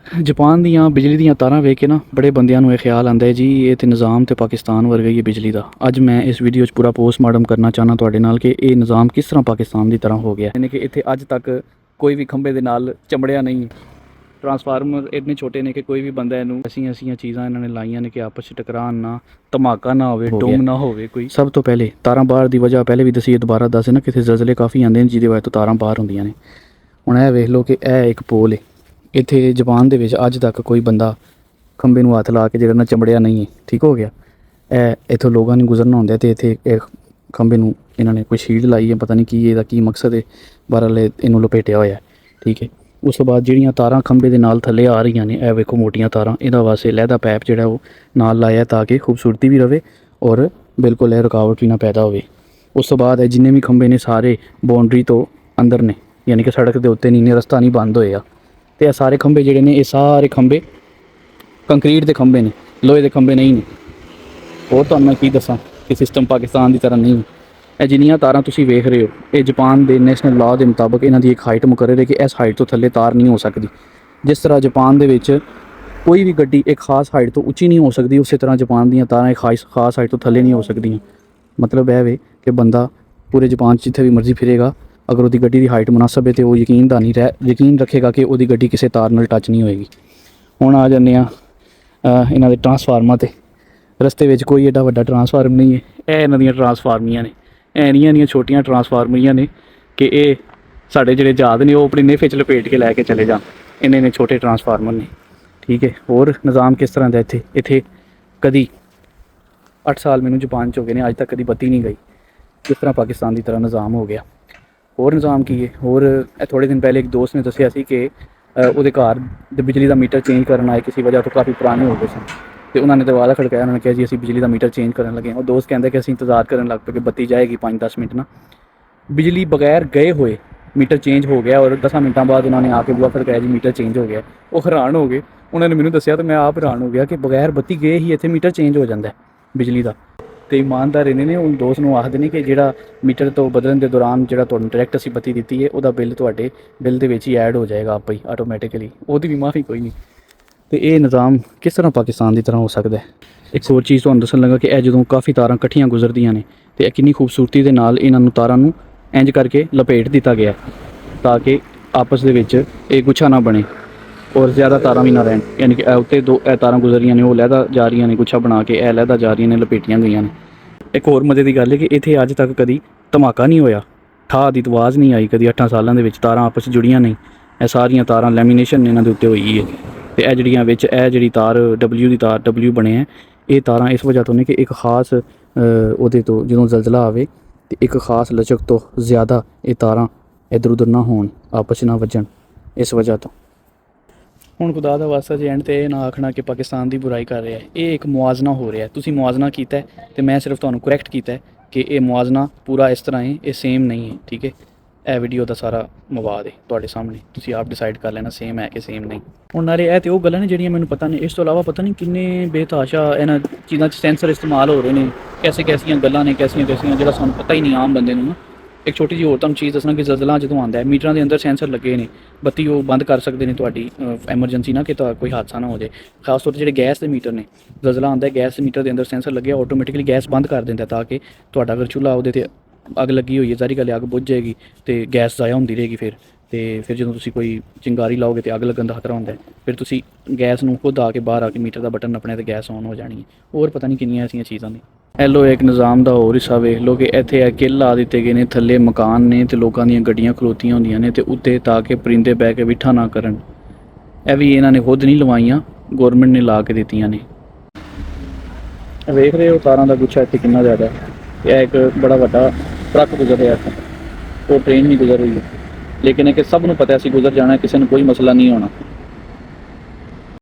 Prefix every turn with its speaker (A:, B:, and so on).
A: Japan ਦੀਆਂ ਬਿਜਲੀ ਦੀਆਂ ਤਾਰਾਂ ਵੇਖ ਕੇ ਨਾ ਬੜੇ ਬੰਦਿਆਂ ਨੂੰ ਇਹ ਖਿਆਲ ਆਉਂਦਾ ਹੈ ਜੀ ਇਹ ਤੇ ਨਿਜ਼ਾਮ ਤੇ ਪਾਕਿਸਤਾਨ ਵਰਗਾ ਹੀ ਹੈ ਬਿਜਲੀ ਦਾ। ਅੱਜ ਮੈਂ ਇਸ ਵੀਡੀਓ 'ਚ ਪੂਰਾ ਪੋਸਟਮਾਰਟਮ ਕਰਨਾ ਚਾਹੁੰਦਾ ਤੁਹਾਡੇ ਨਾਲ ਕਿ ਇਹ ਨਿਜ਼ਾਮ ਕਿਸ ਤਰ੍ਹਾਂ ਪਾਕਿਸਤਾਨ ਦੀ ਤਰ੍ਹਾਂ ਹੋ ਗਿਆ, ਯਾਨੀ ਕਿ ਇੱਥੇ ਅੱਜ ਤੱਕ ਕੋਈ ਵੀ ਖੰਭੇ ਦੇ ਨਾਲ ਚੰਬੜਿਆ ਨਹੀਂ। ਟਰਾਂਸਫਾਰਮਰ ਇੰਨੇ ਛੋਟੇ ਨੇ ਕਿ ਕੋਈ ਵੀ ਬੰਦਾ ਇਹਨੂੰ ਐਸੀਆਂ ਚੀਜ਼ਾਂ ਇਹਨਾਂ ਨੇ ਲਾਈਆਂ ਨੇ ਕਿ ਆਪਸ 'ਚ ਟਕਰਾਉਣ ਨਾ, ਧਮਾਕਾ ਨਾ ਹੋਵੇ, ਡੂਮ ਨਾ ਹੋਵੇ ਕੋਈ। ਸਭ ਤੋਂ ਪਹਿਲੇ ਤਾਰਾਂ ਬਾਹਰ ਦੀ ਵਜ੍ਹਾ ਪਹਿਲੇ ਵੀ ਦਸੀਏ ਦੁਬਾਰਾ ਦੱਸੇ ਨਾ, ਕਿਤੇ ਜ਼ਲਜ਼ਲੇ ਕਾਫੀ ਆਉਂਦੇ ਨੇ ਜਿਹਦੀ ਵਜ੍ਹਾ ਤੋਂ ਤਾਰਾਂ ਬਾਹਰ ਹੁੰਦੀਆਂ ਨੇ। ਹੁਣ ਇਹ ਵੇਖ ਲਓ ਕਿ ਇਹ ਇੱਕ ਪੋਲ ਹੈ। ਇੱਥੇ ਜਾਪਾਨ ਦੇ ਵਿੱਚ ਅੱਜ ਤੱਕ ਕੋਈ ਬੰਦਾ ਖੰਭੇ ਨੂੰ ਹੱਥ ਲਾ ਕੇ ਜਿਹੜਾ ਨਾ ਚੰਬੜਿਆ ਨਹੀਂ ਹੈ। ਠੀਕ ਹੋ ਗਿਆ। ਇਹ ਇੱਥੋਂ ਲੋਕਾਂ ਨੇ ਗੁਜ਼ਰਨਾ ਹੁੰਦਾ ਅਤੇ ਇੱਥੇ ਇਹ ਖੰਭੇ ਨੂੰ ਇਹਨਾਂ ਨੇ ਕੋਈ ਸ਼ੀਲਡ ਲਾਈ ਹੈ, ਪਤਾ ਨਹੀਂ ਕੀ ਇਹਦਾ ਕੀ ਮਕਸਦ ਹੈ, ਬਹਰਹਾਲ ਇਹਨੂੰ ਲਪੇਟਿਆ ਹੋਇਆ। ਠੀਕ ਹੈ। ਉਸ ਤੋਂ ਬਾਅਦ ਜਿਹੜੀਆਂ ਤਾਰਾਂ ਖੰਭੇ ਦੇ ਨਾਲ ਥੱਲੇ ਆ ਰਹੀਆਂ ਨੇ, ਇਹ ਵੇਖੋ ਮੋਟੀਆਂ ਤਾਰਾਂ, ਇਹਦਾ ਵਾਸਤੇ ਲਹਿਦਾ ਪੈਪ ਜਿਹੜਾ ਉਹ ਨਾਲ ਲਾਇਆ ਤਾਂ ਕਿ ਖੂਬਸੂਰਤੀ ਵੀ ਰਵੇ ਔਰ ਬਿਲਕੁਲ ਇਹ ਰੁਕਾਵਟ ਵੀ ਨਾ ਪੈਦਾ ਹੋਵੇ। ਉਸ ਤੋਂ ਬਾਅਦ ਇਹ ਜਿੰਨੇ ਵੀ ਖੰਭੇ ਨੇ ਸਾਰੇ ਬਾਉਂਡਰੀ ਤੋਂ ਅੰਦਰ ਨੇ, ਯਾਨੀ ਕਿ ਸੜਕ ਦੇ ਉੱਤੇ ਨਹੀਂ ਨੇ, ਰਸਤਾ ਨਹੀਂ ਬੰਦ ਹੋਇਆ। ਅਤੇ ਇਹ ਸਾਰੇ ਖੰਭੇ ਜਿਹੜੇ ਨੇ, ਇਹ ਸਾਰੇ ਖੰਭੇ ਕੰਕਰੀਟ ਦੇ ਖੰਭੇ ਨੇ, ਲੋਹੇ ਦੇ ਖੰਭੇ ਨਹੀਂ ਨੇ। ਹੋਰ ਤੁਹਾਨੂੰ ਮੈਂ ਕੀ ਦੱਸਾਂ ਕਿ ਸਿਸਟਮ ਪਾਕਿਸਤਾਨ ਦੀ ਤਰ੍ਹਾਂ ਨਹੀਂ। ਇਹ ਜਿੰਨੀਆਂ ਤਾਰਾਂ ਤੁਸੀਂ ਵੇਖ ਰਹੇ ਹੋ, ਇਹ ਜਾਪਾਨ ਦੇ ਨੈਸ਼ਨਲ ਲਾਅ ਦੇ ਮੁਤਾਬਕ ਇਹਨਾਂ ਦੀ ਇੱਕ ਹਾਈਟ ਮੁਕਰਰ ਹੈ ਕਿ ਇਸ ਹਾਈਟ ਤੋਂ ਥੱਲੇ ਤਾਰ ਨਹੀਂ ਹੋ ਸਕਦੀ। ਜਿਸ ਤਰ੍ਹਾਂ ਜਾਪਾਨ ਦੇ ਵਿੱਚ ਕੋਈ ਵੀ ਗੱਡੀ ਇੱਕ ਖਾਸ ਹਾਈਟ ਤੋਂ ਉੱਚੀ ਨਹੀਂ ਹੋ ਸਕਦੀ, ਉਸੇ ਤਰ੍ਹਾਂ ਜਾਪਾਨ ਦੀਆਂ ਤਾਰਾਂ ਇੱਕ ਖਾਸ ਹਾਈਟ ਤੋਂ ਥੱਲੇ ਨਹੀਂ ਹੋ ਸਕਦੀਆਂ। ਮਤਲਬ ਇਹ ਵੇ ਕਿ ਬੰਦਾ ਪੂਰੇ ਜਾਪਾਨ 'ਚ ਜਿੱਥੇ ਵੀ ਮਰਜ਼ੀ ਫਿਰੇਗਾ, ਅਗਰ ਉਹਦੀ ਗੱਡੀ ਦੀ ਹਾਈਟ ਮੁਨਾਸਬ ਹੈ ਤਾਂ ਉਹ ਯਕੀਨ ਰੱਖੇਗਾ ਕਿ ਉਹਦੀ ਗੱਡੀ ਕਿਸੇ ਤਾਰ ਨਾਲ ਟੱਚ ਨਹੀਂ ਹੋਏਗੀ। ਹੁਣ ਆ ਜਾਂਦੇ ਆ ਇਹਨਾਂ ਦੇ ਟਰਾਂਸਫਾਰਮਰਾਂ 'ਤੇ। ਰਸਤੇ ਵਿੱਚ ਕੋਈ ਐਡਾ ਵੱਡਾ ਟਰਾਂਸਫਾਰਮ ਨਹੀਂ ਹੈ। ਇਹ ਇਹਨਾਂ ਦੀਆਂ ਟਰਾਂਸਫਾਰਮਰੀਆਂ ਨੇ, ਇੰਨੀਆਂ ਛੋਟੀਆਂ ਟਰਾਂਸਫਾਰਮਰੀਆਂ ਨੇ ਕਿ ਇਹ ਸਾਡੇ ਜਿਹੜੇ ਜਹਾਜ਼ ਨੇ ਉਹ ਆਪਣੀ ਨੇਫੇ 'ਚ ਲਪੇਟ ਕੇ ਲੈ ਕੇ ਚਲੇ ਜਾਣ। ਇੰਨੇ ਛੋਟੇ ਟਰਾਂਸਫਾਰਮਰ ਨੇ। ਠੀਕ ਹੈ। ਹੋਰ ਨਿਜ਼ਾਮ ਕਿਸ ਤਰ੍ਹਾਂ ਦਾ ਇੱਥੇ ਕਦੀ 8 ਸਾਲ ਮੈਨੂੰ ਜਾਪਾਨ 'ਚ ਹੋ ਗਏ ਨੇ, ਅੱਜ ਤੱਕ ਕਦੀ ਬੱਤੀ ਨਹੀਂ ਗਈ। ਜਿਸ ਤਰ੍ਹਾਂ ਪਾਕਿਸਤਾਨ ਦੀ ਤਰ੍ਹਾਂ ਨਿਜ਼ਾਮ ਹੋ ਗਿਆ। ਹੋਰ ਨਿਜ਼ਾਮ ਕੀ ਹੈ? ਹੋਰ ਇਹ ਥੋੜ੍ਹੇ ਦਿਨ ਪਹਿਲੇ ਇੱਕ ਦੋਸਤ ਨੇ ਦੱਸਿਆ ਸੀ ਕਿ ਉਹਦੇ ਘਰ ਦੇ ਬਿਜਲੀ ਦਾ ਮੀਟਰ ਚੇਂਜ ਕਰਨ ਆਏ ਕਿਸੇ ਵਜ੍ਹਾ ਤੋਂ, ਕਾਫੀ ਪੁਰਾਣੇ ਹੋ ਗਏ ਸਨ ਅਤੇ ਉਹਨਾਂ ਨੇ ਦਰਵਾਜ਼ਾ ਖੜਕਾਇਆ। ਉਹਨਾਂ ਨੇ ਕਿਹਾ ਜੀ ਅਸੀਂ ਬਿਜਲੀ ਦਾ ਮੀਟਰ ਚੇਂਜ ਕਰਨ ਲੱਗੇ ਹਾਂ। ਉਹ ਦੋਸਤ ਕਹਿੰਦਾ ਕਿ ਅਸੀਂ ਇੰਤਜ਼ਾਰ ਕਰਨ ਲੱਗ ਪਏ ਕਿ ਬੱਤੀ ਜਾਏਗੀ 5-10 ਮਿੰਟ ਨਾ। ਬਿਜਲੀ ਬਗੈਰ ਗਏ ਹੋਏ ਮੀਟਰ ਚੇਂਜ ਹੋ ਗਿਆ ਔਰ 10 ਮਿੰਟਾਂ ਬਾਅਦ ਉਹਨਾਂ ਨੇ ਆ ਕੇ ਬੂਹਾ ਖੜਕਾਇਆ ਜੀ ਮੀਟਰ ਚੇਂਜ ਹੋ ਗਿਆ। ਉਹ ਹੈਰਾਨ ਹੋ ਗਏ। ਉਹਨਾਂ ਨੇ ਮੈਨੂੰ ਦੱਸਿਆ ਤਾਂ ਮੈਂ ਆਪ ਹੈਰਾਨ ਹੋ ਗਿਆ ਕਿ ਬਗੈਰ ਬੱਤੀ ਗਏ ਹੀ ਇੱਥੇ ਮੀਟਰ ਚੇਂਜ ਹੋ ਜਾਂਦਾ ਬਿਜਲੀ ਦਾ। ਅਤੇ ਇਮਾਨਦਾਰ ਇਹਨੇ ਨੇ ਉਹ ਦੋਸਤ ਨੂੰ ਆਖਦੇ ਨੇ ਕਿ ਜਿਹੜਾ ਮੀਟਰ ਤੋਂ ਬਦਲਣ ਦੇ ਦੌਰਾਨ ਜਿਹੜਾ ਤੁਹਾਨੂੰ ਡਾਇਰੈਕਟ ਅਸੀਂ ਬੱਤੀ ਦਿੱਤੀ ਹੈ, ਉਹਦਾ ਬਿੱਲ ਤੁਹਾਡੇ ਬਿੱਲ ਦੇ ਵਿੱਚ ਹੀ ਐਡ ਹੋ ਜਾਏਗਾ ਆਪੇ ਹੀ ਆਟੋਮੈਟਿਕਲੀ, ਉਹਦੀ ਵੀ ਮਾਫੀ ਕੋਈ ਨਹੀਂ। ਅਤੇ ਇਹ ਨਿਜ਼ਾਮ ਕਿਸ ਤਰ੍ਹਾਂ ਪਾਕਿਸਤਾਨ ਦੀ ਤਰ੍ਹਾਂ ਹੋ ਸਕਦਾ ਹੈ? ਇੱਕ ਹੋਰ ਚੀਜ਼ ਤੁਹਾਨੂੰ ਦੱਸਣ ਲੱਗਾ ਕਿ ਇਹ ਜਦੋਂ ਕਾਫੀ ਤਾਰਾਂ ਇਕੱਠੀਆਂ ਗੁਜ਼ਰਦੀਆਂ ਨੇ ਅਤੇ ਇਹ ਕਿੰਨੀ ਖੂਬਸੂਰਤੀ ਦੇ ਨਾਲ ਇਹਨਾਂ ਨੂੰ ਤਾਰਾਂ ਨੂੰ ਇੰਝ ਕਰਕੇ ਲਪੇਟ ਦਿੱਤਾ ਗਿਆ ਤਾਂ ਕਿ ਆਪਸ ਦੇ ਵਿੱਚ ਇਹ ਗੁੱਛਾ ਨਾ ਬਣੇ ਔਰ ਜ਼ਿਆਦਾ ਤਾਰਾਂ ਵੀ ਨਾ ਰਹਿਣ। ਯਾਨੀ ਕਿ ਉੱਤੇ ਇਹ ਤਾਰਾਂ ਗੁਜ਼ਰੀਆਂ ਨੇ, ਉਹ ਲਹਿਦਾ ਜਾ ਰਹੀਆਂ ਨੇ, ਗੁੱਛਾ ਬਣਾ ਕੇ ਇਹ ਲਹਿਦਾ ਜਾ ਰਹੀਆਂ ਨੇ, ਲਪੇਟੀਆਂ ਗਈਆਂ ਨੇ। ਇੱਕ ਹੋਰ ਮਜ਼ੇ ਦੀ ਗੱਲ ਹੈ ਕਿ ਇੱਥੇ ਅੱਜ ਤੱਕ ਕਦੀ ਧਮਾਕਾ ਨਹੀਂ ਹੋਇਆ, ਠਾਹ ਦੀ ਆਵਾਜ਼ ਨਹੀਂ ਆਈ ਕਦੀ। 8 ਸਾਲਾਂ ਦੇ ਵਿੱਚ ਤਾਰਾਂ ਆਪਸ 'ਚ ਜੁੜੀਆਂ ਨਹੀਂ। ਇਹ ਸਾਰੀਆਂ ਤਾਰਾਂ ਲੈਮੀਨੇਸ਼ਨ ਇਹਨਾਂ ਦੇ ਉੱਤੇ ਹੋਈ ਹੈ। ਅਤੇ ਇਹ ਜਿਹੜੀਆਂ ਵਿੱਚ ਇਹ ਜਿਹੜੀ ਤਾਰ W ਬਣੇ ਹੈ, ਇਹ ਤਾਰਾਂ ਇਸ ਵਜ੍ਹਾ ਤੋਂ ਨੇ ਕਿ ਇੱਕ ਖਾਸ ਉਹਦੇ ਤੋਂ ਜਦੋਂ ਜ਼ਲਜ਼ਲਾ ਆਵੇ ਅਤੇ ਇੱਕ ਖਾਸ ਲਚਕ ਤੋਂ ਜ਼ਿਆਦਾ ਇਹ ਤਾਰਾਂ ਇੱਧਰ ਉੱਧਰ ਨਾ ਹੋਣ, ਆਪਸ 'ਚ ਨਾ ਵੱਜਣ, ਇਸ ਵਜ੍ਹਾ ਤੋਂ। ਹੁਣ ਖੁਦਾ ਦਾ ਵਾਸਤਾ ਜੇ ਐਂਡ 'ਤੇ ਇਹ ਨਾ ਆਖਣਾ ਕਿ ਪਾਕਿਸਤਾਨ ਦੀ ਬੁਰਾਈ ਕਰ ਰਿਹਾ ਹੈ। ਇਹ ਇੱਕ ਮੁਆਜ਼ਨਾ ਹੋ ਰਿਹਾ। ਤੁਸੀਂ ਮੁਆਜ਼ਨਾ ਕੀਤਾ ਅਤੇ ਮੈਂ ਸਿਰਫ ਤੁਹਾਨੂੰ ਕਰੈਕਟ ਕੀਤਾ ਕਿ ਇਹ ਮੁਆਜ਼ਨਾ ਪੂਰਾ ਇਸ ਤਰ੍ਹਾਂ ਹੈ, ਇਹ ਸੇਮ ਨਹੀਂ ਹੈ। ਠੀਕ ਹੈ। ਇਹ ਵੀਡੀਓ ਦਾ ਸਾਰਾ ਮਵਾਦ ਹੈ ਤੁਹਾਡੇ ਸਾਹਮਣੇ, ਤੁਸੀਂ ਆਪ ਡਿਸਾਈਡ ਕਰ ਲੈਣਾ ਸੇਮ ਹੈ ਕਿ ਸੇਮ ਨਹੀਂ। ਹੁਣ ਨਾਲੇ ਇਹ ਤੇ ਉਹ ਗੱਲਾਂ ਨੇ ਜਿਹੜੀਆਂ ਮੈਨੂੰ ਪਤਾ ਨਹੀਂ। ਇਸ ਤੋਂ ਇਲਾਵਾ ਪਤਾ ਨਹੀਂ ਕਿੰਨੇ ਬੇਤਹਾਸ਼ਾ ਇਹਨਾਂ ਚੀਜ਼ਾਂ 'ਚ ਸੈਂਸਰ ਇਸਤੇਮਾਲ ਹੋ ਰਹੇ ਨੇ। ਕੈਸੀਆਂ ਗੱਲਾਂ ਨੇ, ਕੈਸੀਆਂ ਜਿਹੜਾ ਸਾਨੂੰ ਪਤਾ ਹੀ ਨਹੀਂ ਆਮ ਬੰਦੇ ਨੂੰ ਨਾ। ਇੱਕ ਛੋਟੀ ਜਿਹੀ ਹੋਰ ਤੁਹਾਨੂੰ ਚੀਜ਼ ਦੱਸਣਾ ਕਿ ਜ਼ਲਜ਼ਲਾ ਜਦੋਂ ਆਉਂਦਾ ਹੈ, ਮੀਟਰਾਂ ਦੇ ਅੰਦਰ ਸੈਂਸਰ ਲੱਗੇ ਨੇ। ਬੱਤੀ ਉਹ ਬੰਦ ਕਰ ਸਕਦੇ ਨੇ ਤੁਹਾਡੀ ਐਮਰਜੈਂਸੀ ਨਾ, ਕਿ ਕੋਈ ਹਾਦਸਾ ਨਾ ਹੋ ਜਾਏ। ਖਾਸ ਤੌਰ 'ਤੇ ਜਿਹੜੇ ਗੈਸ ਦੇ ਮੀਟਰ ਨੇ, ਜ਼ਲਜ਼ਲਾ ਆਉਂਦਾ ਗੈਸ ਦੇ ਮੀਟਰ ਦੇ ਅੰਦਰ ਸੈਂਸਰ ਲੱਗਿਆ, ਆਟੋਮੈਟਿਕਲੀ ਗੈਸ ਬੰਦ ਕਰ ਦਿੰਦਾ ਤਾਂ ਕਿ ਤੁਹਾਡਾ ਅਗਰ ਚੁੱਲ੍ਹਾ ਉਹਦੇ 'ਤੇ ਅੱਗ ਲੱਗੀ ਹੋਈ ਹੈ, ਜ਼ਾਹਰੀ ਗੱਲ ਅੱਗ ਬੁੱਝ ਜਾਏਗੀ ਅਤੇ ਗੈਸ ਜ਼ਾਇਆ ਹੁੰਦੀ ਰਹੇਗੀ। ਫਿਰ ਜਦੋਂ ਤੁਸੀਂ ਕੋਈ ਚਿੰਗਾਰੀ ਲਾਓਗੇ ਤਾਂ ਅੱਗ ਲੱਗਣ ਦਾ ਖਤਰਾ ਹੁੰਦਾ ਹੈ। ਫਿਰ ਤੁਸੀਂ ਗੈਸ ਨੂੰ ਖੁਦ ਆ ਕੇ ਬਾਹਰ ਆ ਕੇ ਮੀਟਰ ਦਾ ਬਟਨ ਨੱਪਣਾ ਅਤੇ ਗੈਸ ਔਨ ਹੋ ਜਾਣੀ ਹੈ। ਹੋਰ ਪਤਾ ਨਹੀਂ ਕਿੰਨੀਆਂ ਐਸੀਆਂ ਚੀਜ਼ਾਂ ਨੇ। ਇਹ ਲੋ ਇੱਕ ਨਿਜ਼ਾਮ ਦਾ ਹੋਰ ਹਿੱਸਾ ਵੇਖ ਲਓ ਕਿ ਇੱਥੇ ਇਹ ਕਿੱਲ ਲਾ ਦਿੱਤੇ ਗਏ ਨੇ, ਥੱਲੇ ਮਕਾਨ ਨੇ ਅਤੇ ਲੋਕਾਂ ਦੀਆਂ ਗੱਡੀਆਂ ਖਲੋਤੀਆਂ ਹੁੰਦੀਆਂ ਨੇ ਅਤੇ ਉੱਤੇ ਤਾਂ ਕਿ ਪਰਿੰਦੇ ਬਹਿ ਕੇ ਬਿੱਠਾ ਨਾ ਕਰਨ। ਇਹ ਵੀ ਇਹਨਾਂ ਨੇ ਖੁਦ ਨਹੀਂ ਲਵਾਈਆਂ, ਗੌਰਮੈਂਟ ਨੇ ਲਾ ਕੇ ਦਿੱਤੀਆਂ ਨੇ। ਵੇਖ ਰਹੇ ਹੋ ਤਾਰਾਂ ਦਾ ਗੁੱਛਾ ਇੱਥੇ ਕਿੰਨਾ ਜ਼ਿਆਦਾ। ਇਹ ਇੱਕ ਬੜਾ ਵੱਡਾ ਟਰੱਕ ਗੁਜ਼ਰ ਰਿਹਾ ਇੱਥੇ, ਉਹ ਟ੍ਰੇਨ ਨਹੀਂ ਗੁਜ਼ਰ ਰਹੀ ਹੈ, ਲੇਕਿਨ ਇਹ ਕਿ ਸਭ ਨੂੰ ਪਤਾ ਅਸੀਂ ਗੁਜ਼ਰ ਜਾਣਾ, ਕਿਸੇ ਨੂੰ ਕੋਈ ਮਸਲਾ ਨਹੀਂ ਹੋਣਾ।